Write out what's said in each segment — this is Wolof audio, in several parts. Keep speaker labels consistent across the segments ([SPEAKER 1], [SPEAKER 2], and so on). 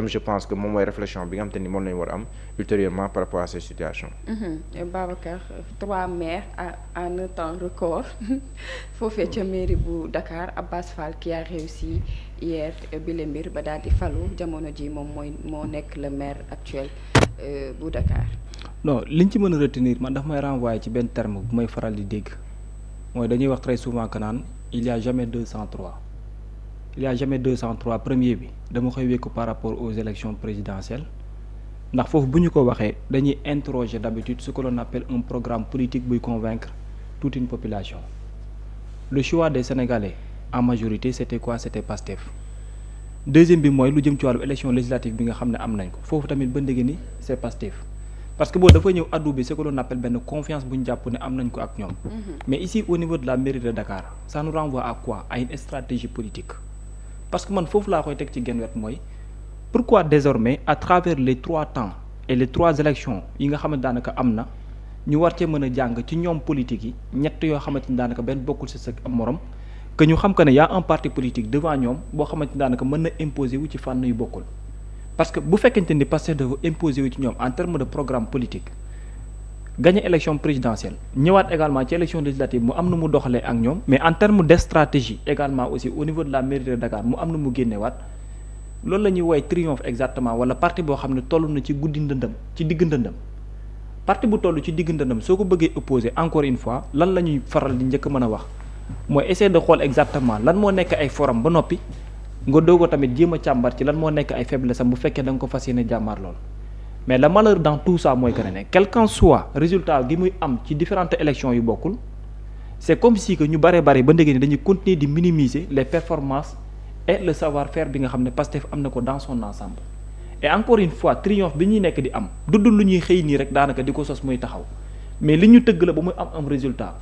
[SPEAKER 1] man je pense que moom mooy réflexion bi nga xam te ni moom lañu war a am ultérieurement par rapport à ces situations.
[SPEAKER 2] Babacar 3 maires en un temps record foofee ca mairie bu Dakar Abass Fall qui a réussi hier bile mbir ba daal di falu jamono ji moom moo nekk le maire actuel bu Dakar.
[SPEAKER 3] non liñ ci mën a retenir man daf may renvoyer ci benn terme bu may faral di dégg mooy dañuy wax très souvent que naan il y a jamais 203 il y a jamais 203 premier bi dama koy wékku par rapport aux élections présidentielles ndax foofu bu ñu ko waxee dañuy interroger d'habitude ce que l'on appelle un programme politique buy convaincre toute une population le choix des Sénégalais en majorité c'était quoi c'était Pastef deuxième bi mooy lu jëm ci wàllu élection législative bi nga xam ne am nañ ko foofu tamit ba ndege ni c'est Pastef parce que boo dafa ñëw adoubé ce que l'on appelle benn confiance bu ñu jàpp ne am nañ ko ak ñoom mais ici au niveau de la mairie de Dakar ça nous renvoie à quoi à une stratégie politique parce que man foofu laa koy teg ci genn wet mooy pourquoi désormais à travers les 3 temps et les 3 élections yi nga xamante daanaka am na ñu war cee mën a jàng ci ñoom politique yi ñett yoo xamante ni daanaka benn bokkul ci sa am morom que ñu xam que ne y a un parti politique devant ñoom boo xamante ni daanaka mën na imposer wu ci fànn yu bokkul parce que bu fekkente ni Pastef dafa imposer wu ci ñoom en terme de programme politique gagner élection présidentielle ñëwaat également ci élection législative mu am na mu doxalee ak ñoom mais en terme de stratégie également aussi au niveau de la mairie de Dakar mu am na mu génnewaat loolu la ñuy woowee triomphe exactement wala parti boo xam ne toll na ci guddi ndëndëm ci digg ndëndëm parti bu toll ci digg ndëndëm soo ko bëggee opposer encore une fois lan la ñuy faral di njëkk mën a wax mooy essayer de xool exactement lan moo nekk ay forum ba noppi nga doog a tamit jéem a càmbar ci lan moo nekk ay faiblesse am bu fekkee da nga ko fas yéene jàmmaar lool mais le malheur dans tout ça mooy que ne quel qu'en soit résultat gi muy am ci différentes élections yu bokkul c'est comme si que ñu bare ba ndege ni dañuy continuer di minimiser les performances et le savoir-faire bi nga xam ne Pastef am na ko dans son ensemble et encore une fois triomphe bi ñuy nekk di am duddul lu ñuy xëy nii rek daanaka di ko sos muy taxaw mais li ñu tëgg la ba muy am résultat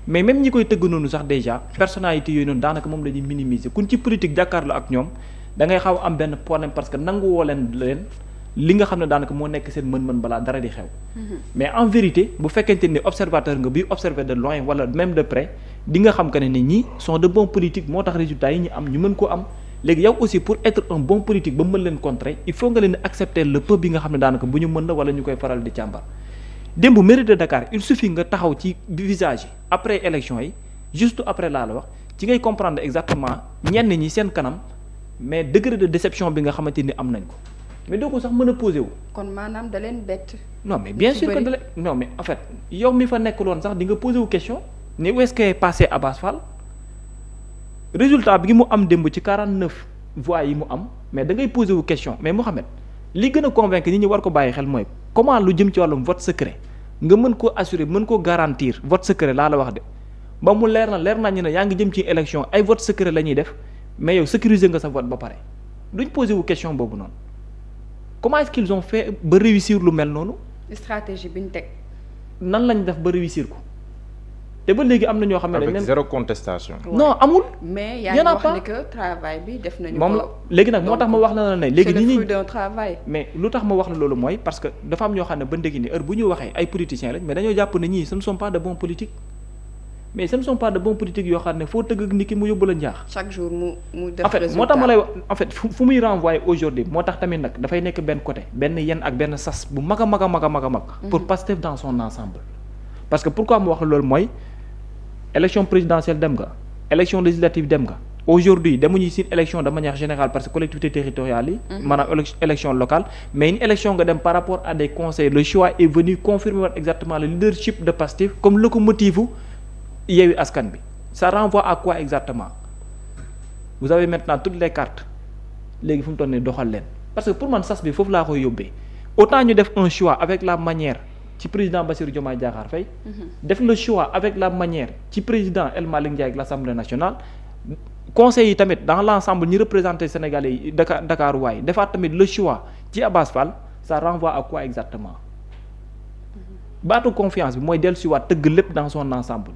[SPEAKER 3] mais même ñi koy tëgg noonu sax déjà personnalité yooyu noonu daanaka moom la ñuy minimiser kun ci politique jàkkaarloo ak ñoom da ngay xaw am benn problème parce que nangu woo leen li nga xam ne daanaka moo nekk seen mën-mën balaa dara di xew mais en vérité bu fekkente ni observateur nga bi observer de loin wala même de près di nga xam que ne ñi sont de bons politiques moo tax résultats yi ñu am ñu mën koo am léegi yow aussi pour être un bon politique ba mën leen contrer il faut nga leen accepter le peu bi nga xam ne daanaka bu ñu mën la wala ñu koy faral di càmbar démb mairie de Dakar il suffit nga taxaw ci visage yi après élection yi juste après laa la wax ci ngay comprendre exactement ñenn ñi seen kanam mais degré de déception bi nga xamante ni am nañ ko mais doo ko sax mën a posé wu.
[SPEAKER 2] kon maanaam da leen bett.
[SPEAKER 3] non mais bien sûr que da leen non mais en fait yow mi fa nekk loon sax di nga posé wu question ne où est-ce que est passé Abass Fall résultat bi mu am démb ci 49 voix yi mu am mais da ngay posé wu question mais Mouhamed li gën a convaincre nit ñi war ko bàyyi xel mooy comment lu jëm ci wàllum vote secret nga mën koo assurer mën koo garantir vote secret laa la wax de ba mu leer na ñu ne yaa ngi jëm ci élection ay vote secret la ñuy def mais yow sécuriser nga sa vote ba pare duñ posé wu question boobu noonu. comment est-ce qu'ils ont fait ba réussir lu mel noonu.
[SPEAKER 2] stratégie bi ñu teg.
[SPEAKER 3] nan lañ def ba réussir ko te ba léegi am na ñoo xam ne dañ leen
[SPEAKER 1] avec zéro contestation.
[SPEAKER 3] non amul.
[SPEAKER 2] mais yaa ngi wax ni que travail bi def nañu ko.
[SPEAKER 3] moom la léegi nag moo tax ma wax la ne léegi nit ñi
[SPEAKER 2] d'un travail.
[SPEAKER 3] mais lu tax ma wax la loolu mooy parce que dafa am ñoo xam ne ba léegi ni heure bu ñu waxee ay politiciens lañ mais dañoo jàpp ne ñii ce ne sont pas de bons politiques mais ce ne sont pas de bons politiques yoo xam ne foo tëgg ak nit ki mu yóbbu la njaax.
[SPEAKER 2] chaque jour mu def
[SPEAKER 3] en fait
[SPEAKER 2] résultat
[SPEAKER 3] moo tax ma lay wax en fait fu muy renvoyer aujourd'hui moo tax tamit nag dafay nekk benn côté benn yen ak benn sas bu mag a mag a mag a mag a mag pour Pastef dans son ensemble parce que pourquoi mu wax loolu mooy élection présidentielle dem nga élection législative dem nga aujourd'hui demuñu ci élection de manière générale parce que collectivité territoriale yi maanaam élection locale mais une élection nga dem par rapport à des conseils le choix est venu confirmer exactement le leadership de Pastef comme locomotive Yewwi Askan Wi ça renvoie à quoi exactement vous avez maintenant toutes les cartes léegi fu mu toll nii doxal leen parce que pour man sas bi foofu laa koy yóbbee autant ñu def un choix avec la manière ci président Bassirou Diomaye Diakhar Faye def le choix avec la manière ci président El Malick Ndiaye ak l'Assemblée nationale conseil yi tamit dans l'ensemble ñi représenté Sénégalais yi Dakar waaye defaat tamit le choix ci Abass Fall ça renvoie à quoi exactement baatu confiance bi mooy dellusiwaat tëgg lépp dans son ensemble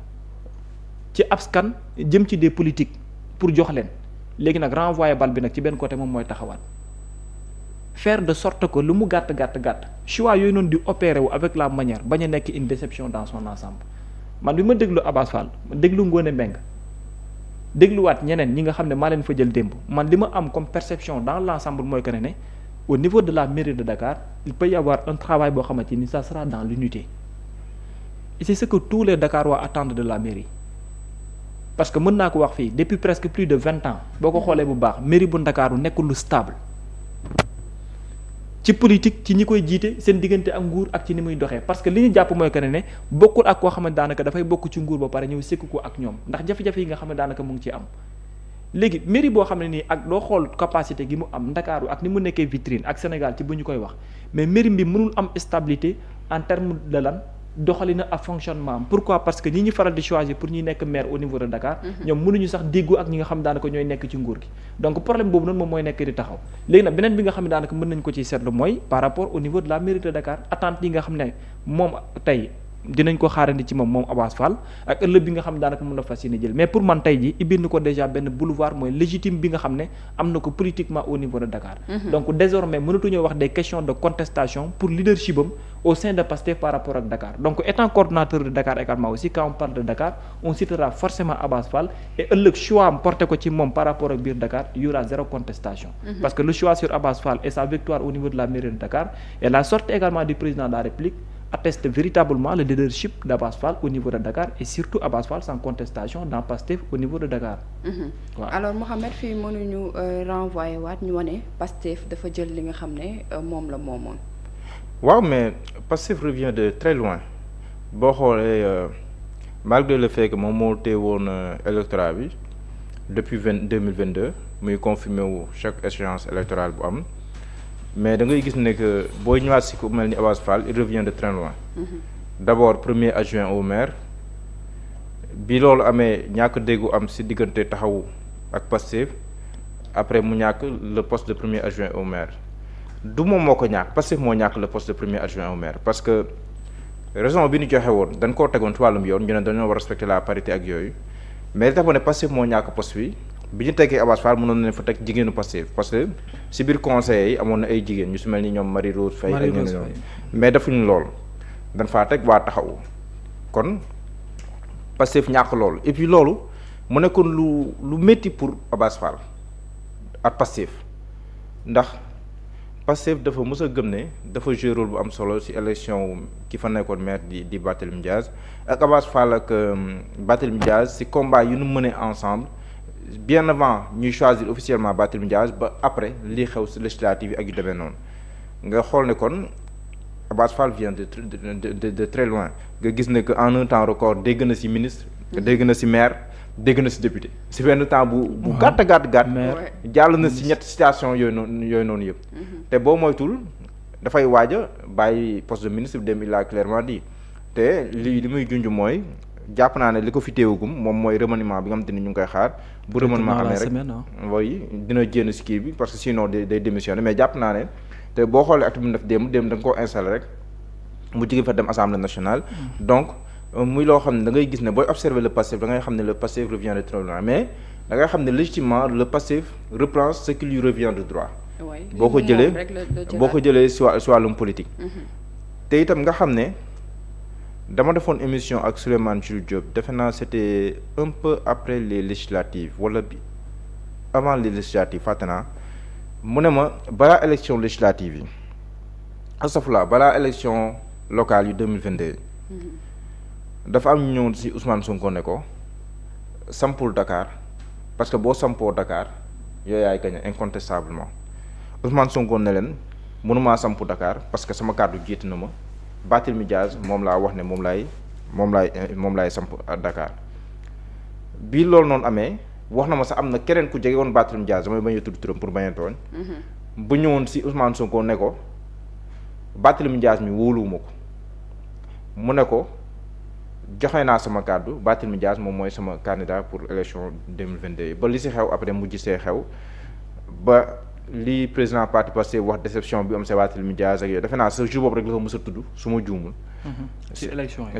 [SPEAKER 3] ci askan jëm ci des politiques pour jox leen léegi nag renvoyer bal bi nag ci benn côté moom mooy taxawaat faire de sorte que lu mu gàtt choix yooyu noonu di opérer wu avec la manière bañ a nekk une déception dans son ensemble man bi ma déglu Abass Fall ma déglu Ngoné Mbengue dégluwaat ñeneen ñi nga xam ne maa leen fa jël démb man li ma am comme perception dans l'ensemble mooy que ne au niveau de la mairie de Dakar il peut y avoir un travail boo xamante ni ça sera dans l'unité et c'est ce que tous les Dakarois attendent de la mairie parce que mën naa ko wax fii depuis presque plus de 20 ans boo ko xoolee bu baax mairie bu Ndakaaru nekkul lu stable ci politique ci ñi koy jiite seen diggante ak nguur ak ci ni muy doxee parce que li ñu jàpp mooy que ne bokkul ak koo xam ne daanaka dafay bokk ci nguur ba pare ñëw sekk ko ak ñoom ndax jafe-jafe yi nga xam ne daanaka mu ngi ci am léegi mairie boo xam ne nii ak loo xool capacité gi mu am Ndakaaru ak ni mu nekkee vitrine ak Sénégal ci bu ñu koy wax mais mairie bi mënul am stabilité en terme de lan doxalina ak fonctionnement am pourquoi parce que ñi ñu faral di choisir pour ñuy nekk maire au niveau de Dakar ñoom mënuñu sax déggoo ak ñi nga xam daanaka ñooy nekk ci nguur gi donc problème boobu noonu moom mooy nekk di taxaw léegi nag beneen bi nga xam ne daanaka mën nañ ko ciy seetlu mooy par rapport au niveau de la mairie de Dakar attente yi nga xam ne moom tey dinañ ko xaarandi ci moom Abass Fall ak ëllëg bi nga xam ne daanaka mën na fas yéene jël mais pour man tey ji ibbil na ko déjà benn boulevard mooy légitime bi nga xam ne am na ko politiquement au niveau de Dakar donc désormais mënatuñoo wax des questions de contestation pour leadership am au sein de Pastef par rapport ak Dakar donc étant coordonnateur de Dakar également aussi quand on parle de Dakar on citera forcément Abass Fall et ëllëg choix am porté ko ci moom par rapport ak biir Dakar il y aura zéro contestation parce que le choix sur Abass Fall et sa victoire au niveau de la mairie de Dakar et la sortie également du président de la République atteste véritablement le leadership d'Abass Fall au niveau de Dakar et surtout Abass Fall sans contestation dans Pastef au niveau de Dakar.
[SPEAKER 2] alors Mouhamed fii mënuñu renvoyer waat ñu wane Pastef dafa jël li nga xam ne moom la moomoon.
[SPEAKER 1] waaw mais Pastef revient de très loin boo xoolee malgré le fait que moom moo teewoon électorat bi depuis 2022 muy confirmé wu chaque échéance électorale bu am. mais da ngay gis ne que booy ñëwaat si ku mel ni Abass Fall il revient de très loin d'abord premier adjoint au maire bi loolu amee ñàkk déggu am si diggante taxawu ak Pastef après mu ñàkk le poste de premier adjoint au maire du moom moo ko ñàkk Pastef moo ñàkk le poste de premier adjoint au maire parce que raison bi ñu joxe woon dañ koo tegoon ci wàllum yoon ñu ne dañoo war respecter la parité ak yooyu mais li tax ne Pastef moo ñàkk poste bi ñu teggee Abass Fall mënoon nañ fa teg jigéenu Pastef parce que si biir conseil yi amoon na ay jigéen ñu si mel ni ñoom Marie Rose Faye ak ñeneen ñoom mais defuñu lool dañ faa teg waa taxawu kon Pastef ñàkk loolu et puis loolu mu nekkoon lu métti pour Abass Fall ak Pastef ndax Pastef dafa mës a gëm ne dafa jouer rôle bu am solo si élection ki fa nekkoon maire di Barthélémy Diaz ak Abass Fall ak Barthélémy Diaz si combat yu nu mënee ensemble bien avant ñuy choisir officiellement Barthélémy Diaz ba après lii xew si législative yi ak yu demee noonu nga xool ne kon Abass Fall vient de très loin nga gis ne que en un temps record dégg na si ministre dégg na si maire dégg na si député si benn temps bu gàtt jàll na si ñetti situation yooyu noonu yëpp te boo moytul dafay waaj a bàyyi poste de ministre bi dem il a clairement dit te li muy junj mooy jàpp naa ne li ko fi téewagum moom mooy remaniement bi nga xamante ni ñu ngi koy xaar bu remaniement amee rek mooy dina jénn si kii bi parce que sinon day démissionner mais jàpp naa ne te boo xoolee acte bi mu def démb da nga koo installé rek mu jóge fa dem assemblée nationale donc muy loo xam ne da ngay gis ne booy observer le Pastef da ngay xam ne le Pastef revient de très loin mais da ngay xam ne légitimement le Pastef reprend ce qui lui revient de droit boo ko jëlee si wàllum politique te itam nga xam ne dama defoon émission ak Souleymane Jules Diop defe naa c'était un peu après les législatives wala bi avant les législatives fàtte naa mu ne ma balaa élection législative yi astafurlah balaa élection locale yu 2022 dafa am ñu ñëwoon ci Ousmane Sonko ne ko sampul Dakar parce que boo sampoo Dakar yooyu yaay gagné incontestablement Ousmane Sonko ne leen mënumaa sampu Dakar parce que sama kàddu jiitu na ma Barthélémy Diaz moom laa wax ne moom laay samp Dakar bii loolu noonu amee wax na ma sax am na keneen ku jege woon Barthélémy Diaz damay bañ a tudd turam pour bañ a tooñ bu ñëwoon ci Ousmane Sonko ne ko Barthélémy Diaz mi wóoluwuma ko mu ne ko joxe naa sama kàddu Barthélémy Diaz moom mooy sama candidat pour élection 2022 ba li ci xew après mujj see xew ba li président parti Pastef wax déception bi am sa Barthélémy Diaz ak yooyu defe naa sa jour boobu rek la ko mës a tudd su ma juumul ci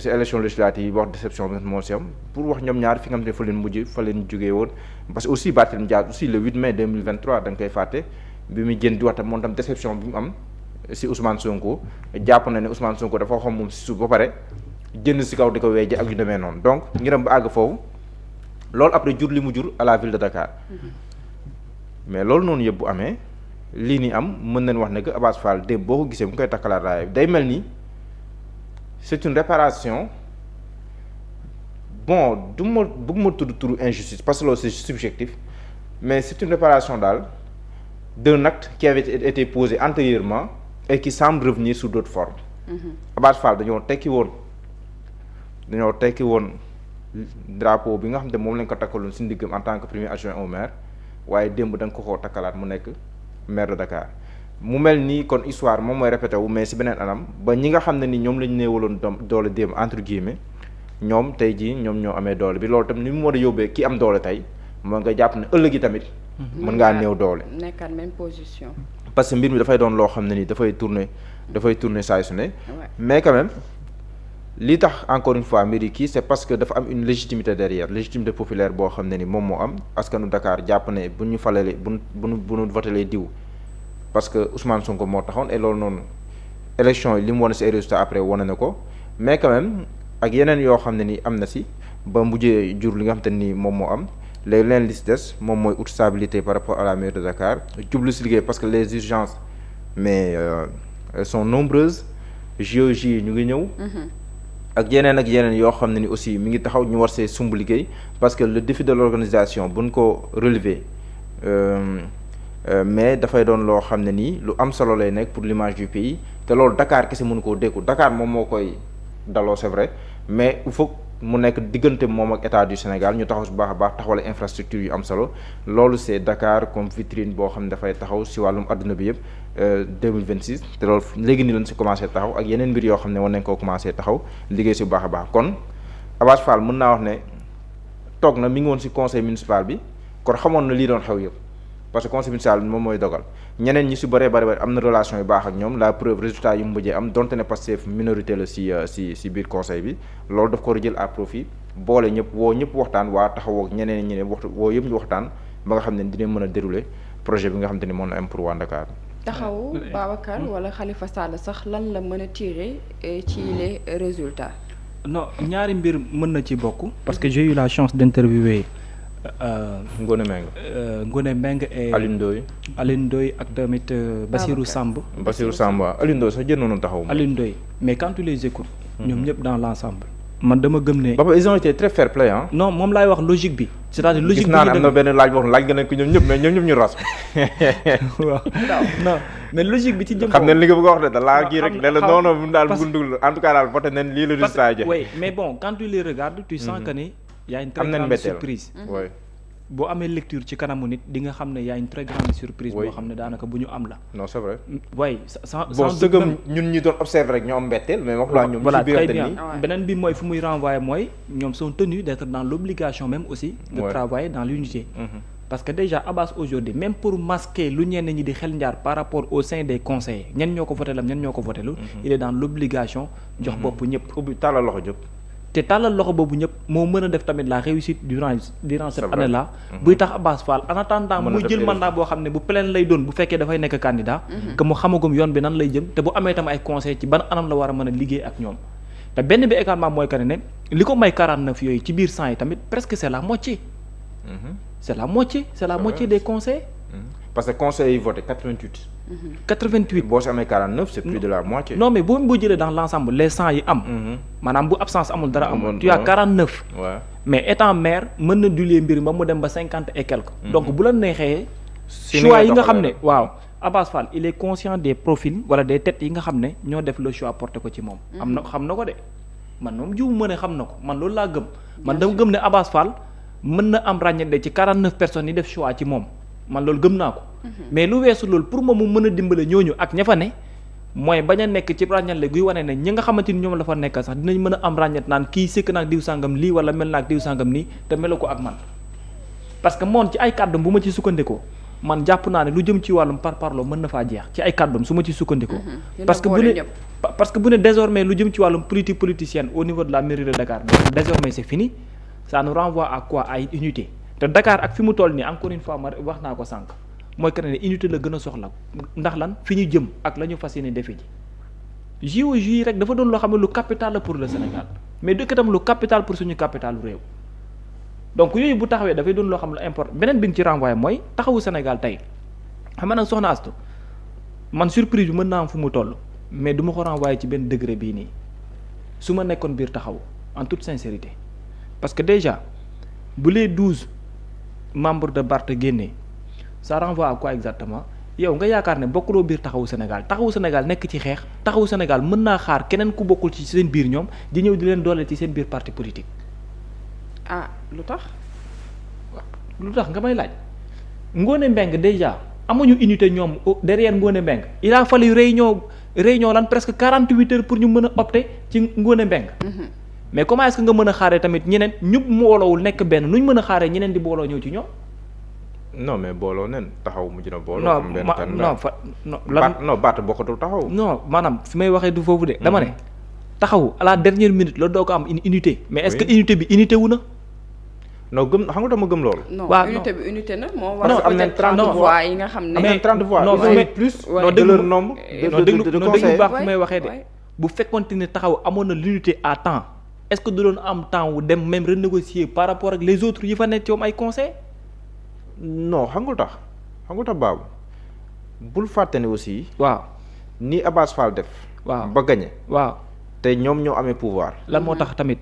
[SPEAKER 1] élection législative yi wax déception bi moo si am pour wax ñoom ñaar fi nga xam ne fa leen jógee woon parce que aussi Barthélémy Diaz aussi le 8 mai 2023 da nga koy fàtte bi muy génn di wax tam moom tam déception bi mu am si Ousmane Sonko jàpp na ne Ousmane Sonko dafa xam moom si suuf ba pare jënd si kaw di ko weeje ak yu demee noonu donc ñu dem ba àgg foofu loolu après jur li mu jur à la ville de Dakar mais loolu noonu yëpp bu amee lii ni am mën nañ wax ne que Abass Fall démb boo ko gisee mu koy takkalaat raaya day mel ni c'est une réparation bon du ma bëgg ma tudd turu injustice parce que loolu c'est subjectif mais c'est une réparation daal d'un acte qui avait été posé antérieurement et qui semble revenir sous d'autres formes. Abass Fall dañoo tekki woon drapeau bi nga xam ne moom lañ ko takkaloon si ndiggam en tant que premier adjoint au maire waaye démb da nga ko takkalaat mu nekk maire de Dakar mu mel nii kon histoire moom mooy répété wu mais si beneen anam ba ñi nga xam ne ni ñoom lañ néewaloon doole démb entre guillemets ñoom tey jii ñoom ñoo amee doole bi loolu tam ni mu war a yóbbee ki am doole tey moo nga jàpp ne ëllëg yi tamit mën ngaa néew doole
[SPEAKER 2] nekkaat même position.
[SPEAKER 1] parce que mbir mi dafay doon loo xam ne ni dafay tourner saa su ne mais quand même li tax encore une fois mbir yi kii c'est parce que dafa am une légitimité derrière légitimité populaire boo xam ne ni moom moo am askanu Dakar jàpp ne bu ñu falalee bu ñu votelee diw parce que Ousmane Sonko moo taxoon et loolu noonu élection yi li mu wane si ay résultats après wane na ko mais quand même ak yeneen yoo xam ne ni am na si ba mujjee jur li nga xam te ni moom moo am léegi leen li si des moom mooy ut stabilité par rapport à la mairie de Dakar jublu si liggéey parce que les urgences mais elles sont nombreuses JOJ yi ñu ngi ñëw ak yeneen yoo xam ne ni aussi mi ngi taxaw ñu war see sumb liggéey parce que le défi de l'organisation buñ ko relever mais dafay doon loo xam ne nii lu am solo lay nekk pour l'image du pays te loolu Dakar kese mënu koo dékku Dakar moom moo koy daloo c'est vrai mais il faut mu nekk diggante moom ak état du Sénégal ñu taxaw si baax a baax taxawale infrastructure yu am solo loolu c'est Dakar comme vitrine boo xam ne dafay taxaw si wàllum adduna bi yëpp 2026 te loolu léegi nii lañ si commencé taxaw ak yeneen mbir yoo xam ne war nañ koo commencé taxaw liggéey si bu baax a baax kon Abass Fall mën naa wax ne toog na mi ngi woon si conseil municipal bi kon xamoon na lii doon xew yëpp parce que conseil municipal bi moom mooy dogal ñeneen ñi si bëree bëri am na relation yu baax ak ñoom la preuve résultat yu mu mujjee am donte ne Pastef minorité la si biir conseil bi loolu daf ko jël à profit boole ñëpp woo ñëpp waxtaan waa taxawoo ak ñeneen ñi ne woo yëpp ñu waxtaan ba nga xam ne dinañ mën a dérouler projet bi nga xam te ni moom la am pour waa Dakar.
[SPEAKER 2] taxaw Babacar wala Khalifa Sall sax lan la mën a tirer ci les résultats.
[SPEAKER 3] non ñaari mbir mën na ci bokk. parce que j'ai eu la chance d'interviewer
[SPEAKER 1] Ngone
[SPEAKER 3] Mbengue et Alioune Ndoye ak tamit Bassirou Samb.
[SPEAKER 1] Bassirou Samb waaw Alioune Ndoye sax jëndoon taxaw.
[SPEAKER 3] Alioune Ndoye mais quand tu les écoutes. ñoom ñëpp dans l'ensemble. man dama gëm ne.
[SPEAKER 1] ba ils ont été très fair play ah.
[SPEAKER 3] non moom laay wax logique bi. c'est-à-dire logique bi
[SPEAKER 1] gis naa ne am na benn laaj boo xam laaj nga ne ko ñoom ñëpp mais ñoom ñëpp ñu ras.
[SPEAKER 3] waaw non mais logique bi ci jëm.
[SPEAKER 1] xam ne li nga bëgg a wax de da laa kii rek ne la non non daal bëgg dugg en tout cas daal voté nañ lii la résultat yi.
[SPEAKER 3] oui mais bon quand tu les regardes tu sens que ni y a une très grande surprise. boo amee lecture ci kanamu nit di nga xam ne y a une très grande surprise. boo xam ne daanaka bu ñu am la.
[SPEAKER 1] non c'est vrai.
[SPEAKER 3] oui
[SPEAKER 1] bon sëgëm ñun ñi doon observer rek ñoo am mbetteel mais wax laa ñoom.
[SPEAKER 3] voilà très bien beneen bi mooy fu muy renvoyer mooy ñoom sont tenus d'être dans l'obligation même aussi. de travailler dans l'unité. parce que déjà Abass aujourd'hui même pour masquer lu ñenn ñi di xel njaar par rapport au sein des conseillers ñen ñoo ko voté lam ñen ñoo ko voté lu. il est dans l'obligation jox bopp ñëpp.
[SPEAKER 1] ubbi tàllal loxo jëpp.
[SPEAKER 3] te tàllal loxo boobu ñëpp moo mën a def tamit la réussite durant cette année là buy tax Abass Fall en attendant muy jël mandat boo xam ne bu plein lay doon bu fekkee dafay nekk candidat que mu xamagum yoon bi nan lay jëm te bu amee tam ay conseil ci ban anam la war a mën a liggéey ak ñoom te benn bi également mooy que ne li ko may 49 yooyu ci biir 100 yi tamit presque c'est la moitié c'est la moitié des conseils
[SPEAKER 1] parce que conseil yi voté 88 boo si amee 49 c'est plus de la moitié.
[SPEAKER 3] non mais boo jëlee dans l'ensemble les 100 yi am. maanaam bu absence amul dara amul. tu as 49. mais étant maire mën na dulee mbir ba mu dem ba 50 et quelques. donc bu la neexee. choix yi nga xam ne waaw Abass Fall il est conscient des profils wala des têtes yi nga xam ne ñoo def le choix porté ko ci moom. xam na ko de man moom jiwu ma ne xam na ko man loolu laa gëm. man dama gëm ne Abass Fall mën na am ràññale ci 49 personnes yi def choix ci moom. man loolu gëm naa ko mais lu weesu loolu pour moom mu mën a dimbale ñooñu ak ña fa ne mooy bañ a nekk ci ràññale guy wane ne ñi nga xamante ni ñoom la fa nekk sax dinañ mën a am ràññet naan kii sëkk naag diw sàngam lii wala mel naag diw sàngam nii te melu ko ak man parce que moom ci ay kàddum bu ma ci sukkandikoo man jàpp naa ne lu jëm ci wàllum parparloo mën na faa jeex ci ay kàddum su ma ci sukkandikoo parce que bu ne désormais lu jëm ci wàllum politique politicienne au niveau de la mairie de Dakar désormais c'est fini ça nous renvoie à quoi à une unité te Dakar ak fi mu toll nii encore une fois ma wax naa ko sànq mooy que ne unité la gën a soxla ndax lan fi ñu jëm ak la ñu fas yéene defe ji JOJ rek dafa doon loo xam ne lu capital la pour le Sénégal mais dëkk itam lu capital pour suñu capitalu réew donc yooyu bu taxawee dafay doon loo xam ne lu important beneen bi nga ci renvoyé mooy taxawu Sénégal tey xam nga nag soxna Astou man surprise bi mën naa am fu mu toll mais du ma ko renvoyer ci benn degré bii nii su ma nekkoon biir taxaw en toute sincérité parce que déjà bu les 12 membres de Barth génnee ça renvoie à quoi exactement yow nga yaakaar ne bokkuloo biir taxawu Sénégal nekk ci xeex taxawu Sénégal mën naa xaar keneen ku bokkul ci seen biir ñoom di ñëw di leen dooleel ci seen biir parti politique.
[SPEAKER 2] ah lu tax.
[SPEAKER 3] lu tax nga may laaj Ngone Mbengue déjà amuñu unité ñoom derrière Ngone Mbengue il a fallu réunion lan presque 48 heures pour ñu mën a opter ci Ngone Mbengue. mais comment est-ce que nga mën a xaaree tamit ñeneen ñëpp mbooloowul nekk benn nuñ mën a xaaree ñeneen di booloo ñëw ci ñoom.
[SPEAKER 1] non mais booloo nen taxaw mujj na booloo.
[SPEAKER 3] non
[SPEAKER 1] Barth bokkatul taxaw.
[SPEAKER 3] non maanaam fi may waxee du foofu de. dama ne taxaw à la dernière minute la doo ko am une unité. mais est-ce que unité bi unité wu na.
[SPEAKER 1] non gëm xam nga dama gëm loolu.
[SPEAKER 2] non unité bi unité na moo war
[SPEAKER 1] parce que am nañ 30 voix
[SPEAKER 2] yi nga xam ne.
[SPEAKER 1] am nañ 30 voix
[SPEAKER 3] non
[SPEAKER 1] mais plus de leur nombre de conseillers.
[SPEAKER 3] baax fi may waxee de bu fekkonte ne taxaw amoon na l'unité à temps est-ce que du doon am temps wu dem même renégocier par rapport ak les autres yi fa nekk yoom ay conseils.
[SPEAKER 1] non xam nga tax baabu bul fàtte ne aussi.
[SPEAKER 3] waaw
[SPEAKER 1] ni Abass Fall def.
[SPEAKER 3] waaw
[SPEAKER 1] ba gagné.
[SPEAKER 3] waaw
[SPEAKER 1] te ñoom ñoo amee pouvoir.
[SPEAKER 3] lan moo tax tamit.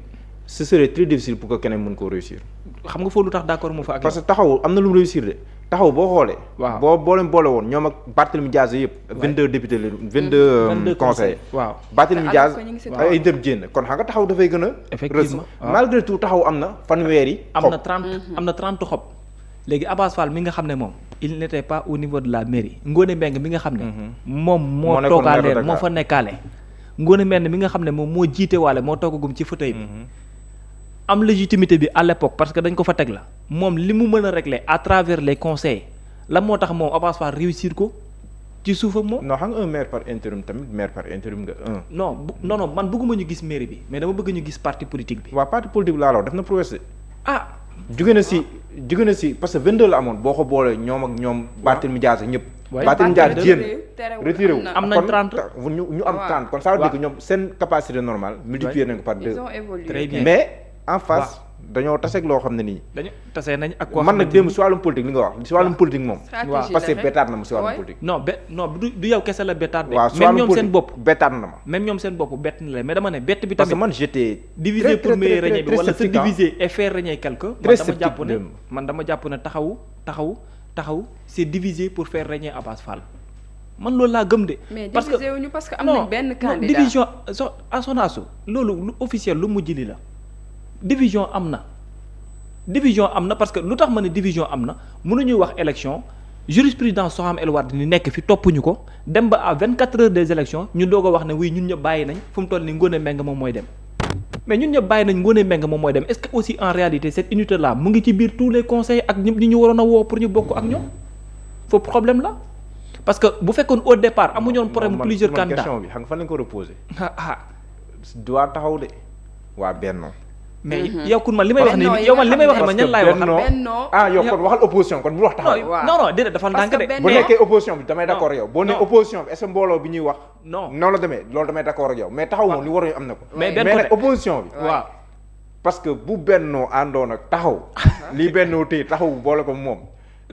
[SPEAKER 1] ce serait très difficile pour que keneen mën koo réussir.
[SPEAKER 3] xam nga foofu lu tax d'accord mu fa ak.
[SPEAKER 1] parce que taxaw am na lu mu réussir de taxaw boo xoolee.
[SPEAKER 3] waaw
[SPEAKER 1] boo leen boole woon ñoom ak Barthélémy Diaz yëpp. 22 députés la 22 conseillers.
[SPEAKER 3] waaw
[SPEAKER 1] Barthélémy Diaz ay dem jénn kon xam nga taxaw dafay gën a.
[SPEAKER 3] effectivement
[SPEAKER 1] malgré tout taxaw am na fanweeri.
[SPEAKER 3] am na 30 xob. léegi Abass Fall mi nga xam ne moom il n'était pas au niveau de la mairie Ngone Mbengue mi nga xam ne moom moo toogaale moo fa nekkaale Ngone Mbengue mi nga xam ne moom moo jiite waale moo toogagum ci fauteuil bi am légitimité bi à l'époque parce que dañ ko fa teg la moom li mu mën a régler à travers les conseils la moo tax moom Abass Fall réussir ko ci suufam moom.
[SPEAKER 1] non xam nga un maire par intérim tamit maire par intérim nga un.
[SPEAKER 3] non man bëgguma ñu gis mairie bi mais dama bëgg ñu gis parti politique bi.
[SPEAKER 1] waaw parti politique bi laa la wax def na prouesse.
[SPEAKER 3] jóge
[SPEAKER 1] na si parce que 22 la amoon boo ko boolee ñoom ak ñoom. Barthélémy Dias ak ñëpp. Barthélémy Dias jéem retiré wu.
[SPEAKER 3] am nañ 30
[SPEAKER 1] ñu am 30 kon ça veut dire que ñoom seen capacité normale. multiplier nañ ko par 2.
[SPEAKER 2] ils ont évolué
[SPEAKER 3] très bien
[SPEAKER 1] mais en face. dañoo taseeg loo xam ne nii.
[SPEAKER 3] dañu tase nañ ak koo
[SPEAKER 1] man nag démb si wàllum politique li nga wax si wàllum politique moom.
[SPEAKER 2] stratégie
[SPEAKER 1] parce que bettaat na ma si wàllum politique.
[SPEAKER 3] non du yow kese la bettaat de.
[SPEAKER 1] waaw si wàllum
[SPEAKER 3] même ñoom seen bopp
[SPEAKER 1] bettaat na ma.
[SPEAKER 3] même ñoom seen bopp bett na la mais dama ne bett bi tamit.
[SPEAKER 1] parce que man j'étais
[SPEAKER 3] diviser pour mieux régner bi wala se diviser et faire régner quelqu'un. man dama jàpp ne taxaw c'est diviser pour faire régner Abass Fall. man loolu laa gëm de.
[SPEAKER 2] parce que diviser wuñu parce que am nañ benn candidat
[SPEAKER 3] division asu loolu lu officiel lu mujj li la. division am na parce que lu tax ma ne division am na mënuñuy wax élection jurisprudence Soham El Wardini nekk fi toppuñu ko dem ba à 24 heures des élections ñu doog a wax ne oui ñun ñëpp bàyyi nañ fu mu toll ni Ngone Mbengue moom mooy dem mais ñun ñëpp bàyyi nañ Ngone Mbengue moom mooy dem est-ce que aussi en réalité cette unité là mu ngi ci biir tous les conseils ak ñi ñu waroon a woo pour ñu bokk ak ñoom foofu problème la parce que bu fekkoon au départ amuñu woon problème plusieurs candidats
[SPEAKER 1] question bi xam nga fan lañ ko reposer doit taxaw de waa Benno
[SPEAKER 3] mais yow kun man li may wax nii yow man li may wax ma ñan laay waxal
[SPEAKER 1] yow kon waxal opposition kon bu wax taxaw
[SPEAKER 3] non déedéet dafa ndànk de
[SPEAKER 1] bu nekkee opposition bi damay d'accord ak yow boo nee opposition bi est-ce que mbooloo bi ñuy wax
[SPEAKER 3] non
[SPEAKER 1] noonu la demee loolu damay d'accord ak yow mais taxaw moom li waroon am na ko
[SPEAKER 3] mais
[SPEAKER 1] nag opposition bi
[SPEAKER 3] waaw
[SPEAKER 1] parce que bu Benno àndoon ak taxaw lii Benno téye taxaw boole ko moom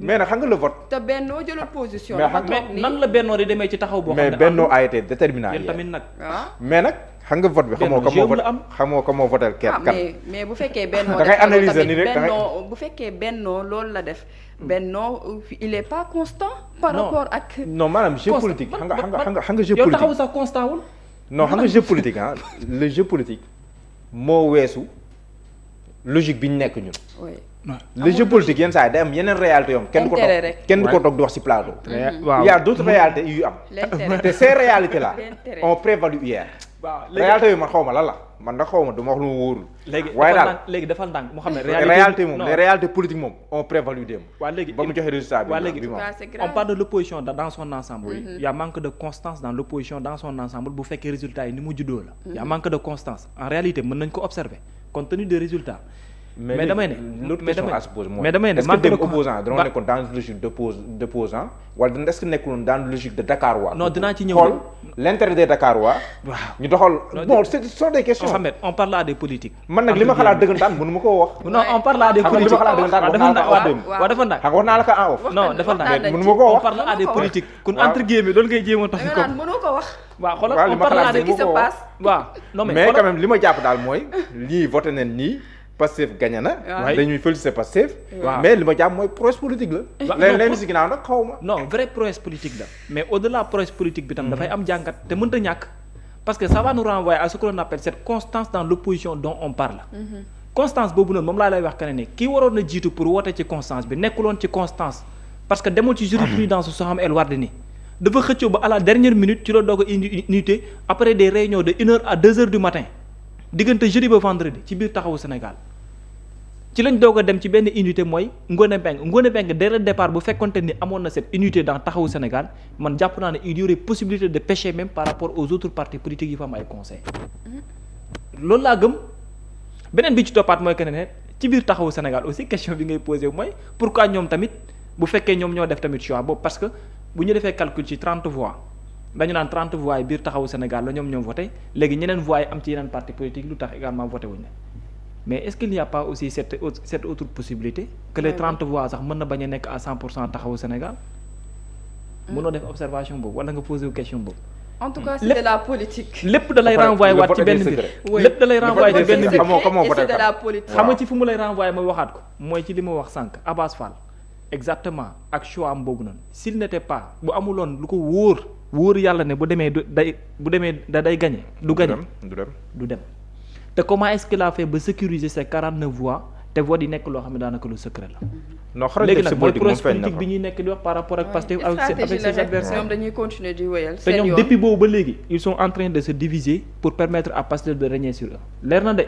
[SPEAKER 1] mais nag xam nga le vote
[SPEAKER 2] te Benno jëlul position
[SPEAKER 3] mais nan la Benno di demee ci taxaw boo xam ne
[SPEAKER 1] mais Benno a été déterminant
[SPEAKER 3] yéen tamit nag
[SPEAKER 1] mais nag xam nga vote bi xamoo ko moo voté kan
[SPEAKER 2] mais bu fekkee Benno
[SPEAKER 1] da ngay analyser ni rek
[SPEAKER 2] Benno bu fekkee Benno loolu la def Benno il est pas constant par rapport ak
[SPEAKER 1] non maanaam jeu politique xam nga jeu politique
[SPEAKER 3] yow taxaw sax constant wul
[SPEAKER 1] non xam nga jeu politique le jeu politique moo weesu logique bi ñu nekk ñun le jeu politique yenn saa yi day am yeneen réalité yoom kenn du ko toog di wax ci plateau il y a d'autres réalités yu am te ces réalités là on prévalu hier réalité yooyu man xaw ma lan la man nag xaw ma du ma wax lu ma wóorul
[SPEAKER 3] léegi dafa ndànk mu xam ne
[SPEAKER 1] réalité moom les réalités politiques moom on prévalu dem
[SPEAKER 3] waa léegi
[SPEAKER 1] ba mu joxe résultat bi
[SPEAKER 3] on parle de l'opposition dans son ensemble il y a manque de constance dans l'opposition dans son ensemble bu fekkee résultat yi ni mu juddoo la il y a manque de constance en réalité mën nañ ko observer compte tenu des résultats mais damay ne
[SPEAKER 1] l'autre question à se poser mooy
[SPEAKER 3] mais damay ne
[SPEAKER 1] est-ce que dem opposant dañoo nekkoon dans une logique d'opposant wala est-ce que nekkuloon dans une logique de Dakarois.
[SPEAKER 3] non dinaa ci ñëw
[SPEAKER 1] xool l'intérêt des Dakarois.
[SPEAKER 3] waaw
[SPEAKER 1] ñu doxal bon ce sont des questions.
[SPEAKER 3] Mohamed on parle là des politiques.
[SPEAKER 1] man nag li ma xalaat dëggantaan mënu ma koo wax.
[SPEAKER 3] non on parle là des politiques
[SPEAKER 1] xam nga li ma xalaat dëggantaan
[SPEAKER 3] waaw dafa nag
[SPEAKER 1] xam nga wax naa la ko en off.
[SPEAKER 3] non dafa nag
[SPEAKER 1] mënu ma koo
[SPEAKER 3] on
[SPEAKER 1] wax.
[SPEAKER 3] parle là des politiques kon entre guillemets loolu ngay jéem a tax ko
[SPEAKER 2] mënoo ko wax.
[SPEAKER 3] waaw xoolal
[SPEAKER 1] waaw li
[SPEAKER 3] on
[SPEAKER 1] ma
[SPEAKER 3] parle là
[SPEAKER 1] xalaat
[SPEAKER 3] des
[SPEAKER 1] dëgg ma ko wax.
[SPEAKER 3] waaw non
[SPEAKER 1] mais quand même li ma jàpp daal mooy lii voté nañ nii Pastef gagné na.
[SPEAKER 3] waaw
[SPEAKER 1] dañuy féliciter Pastef.
[SPEAKER 3] waaw
[SPEAKER 1] mais li ma jàpp mooy prouesse politique la. leen si ginnaaw nag xaw ma.
[SPEAKER 3] non vraie prouesse politique la mais au-delà prouesse politique bi tam dafay am jàngat te mënta ñàkk parce que ça va nous renvoyer à ce que l'on appelle cette constance dans l'opposition dont on parle. constance boobu noonu moom laa lay wax que ne kii waroon na jiitu pour woote ci constance bi nekkuloon ci constance parce que demul ci jurisprudence Soham El Wardini dafa xëccoo ba à la dernière minute ci la doog a indi unité après des réunions de 1h à 2h du matin diggante jeudi ba vendredi ci biir taxawu Sénégal ci lañ doog a dem ci benn unité mooy Ngone Mbengue dès le départ bu fekkonte ni amoon na cette unité dans taxawu Sénégal man jàpp naa ne il y aurait possibilité de pêcher même par rapport aux autres partis politiques yi fa am ay conseils loolu laa gëm beneen bi ci toppaat mooy que ne ci biir taxawu Sénégal aussi question bi ngay posé mooy pourquoi ñoom tamit bu fekkee ñoom ñoo def tamit choix boobu parce que bu ñu defee calcul ci 30 voix dañu naan 30 voix yi biir taxawu Sénégal la ñoom voté léegi ñeneen voix yi am ci yeneen parti politique lu tax également voté wuñu mais est-ce qu'il n'y a pas aussi cette autre possibilité que les 30 voix sax mën na bañ a nekk à 100% taxawu Sénégal mënoo def observation boobu wala nga posé wu question boobu
[SPEAKER 2] en tout cas c'est de la politique.
[SPEAKER 3] lépp da lay renvoyer waat ci benn mbir lépp da lay renvoyer ci benn mbir
[SPEAKER 2] c'est de la politique.
[SPEAKER 3] xam nga ci fu mu lay renvoyer mooy waxaat ko mooy ci li ma wax sànq Abass Fall exactement ak choix am boobu noonu s'il n'était pas bu amuloon lu ko wóor yàlla ne bu demee day gagner du dem te comment est-ce qu'il a fait ba sécuriser ces 49 voix te vote yi nekk loo xam ne daanaka lu secret la.
[SPEAKER 1] non xarañ
[SPEAKER 3] léegi nag mooy prouesse politique bi ñuy nekk di wax par rapport ak Pastef avec ses adversaires
[SPEAKER 2] ñoom dañuy continuer di wéyal
[SPEAKER 3] te ñoom depuis boobu ba léegi ils sont en train de se diviser pour permettre à Pastef de régner sur eux leer na de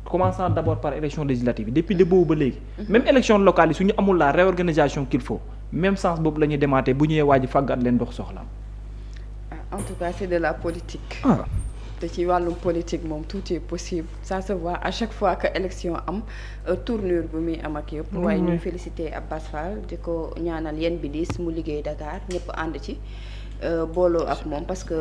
[SPEAKER 3] commençant d'abord par élection législative depuis de boobu ba léegi même élection locale yi su ñu amul la réorganisation qu'il faut même sens boobu la ñuy demaatee bu ñëwee waa ji fàggat leen dox soxlaam.
[SPEAKER 2] En tout cas c'est de la politique. te ci wàllum politique moom tout est possible ça se voit à chaque fois que élection am tournure bi muy am ak yëpp. waaye ñu féliciter Abass Fall di ko ñaanal yéen bi diis mu liggéey Dakar ñëpp ànd ci booloo ak moom parce que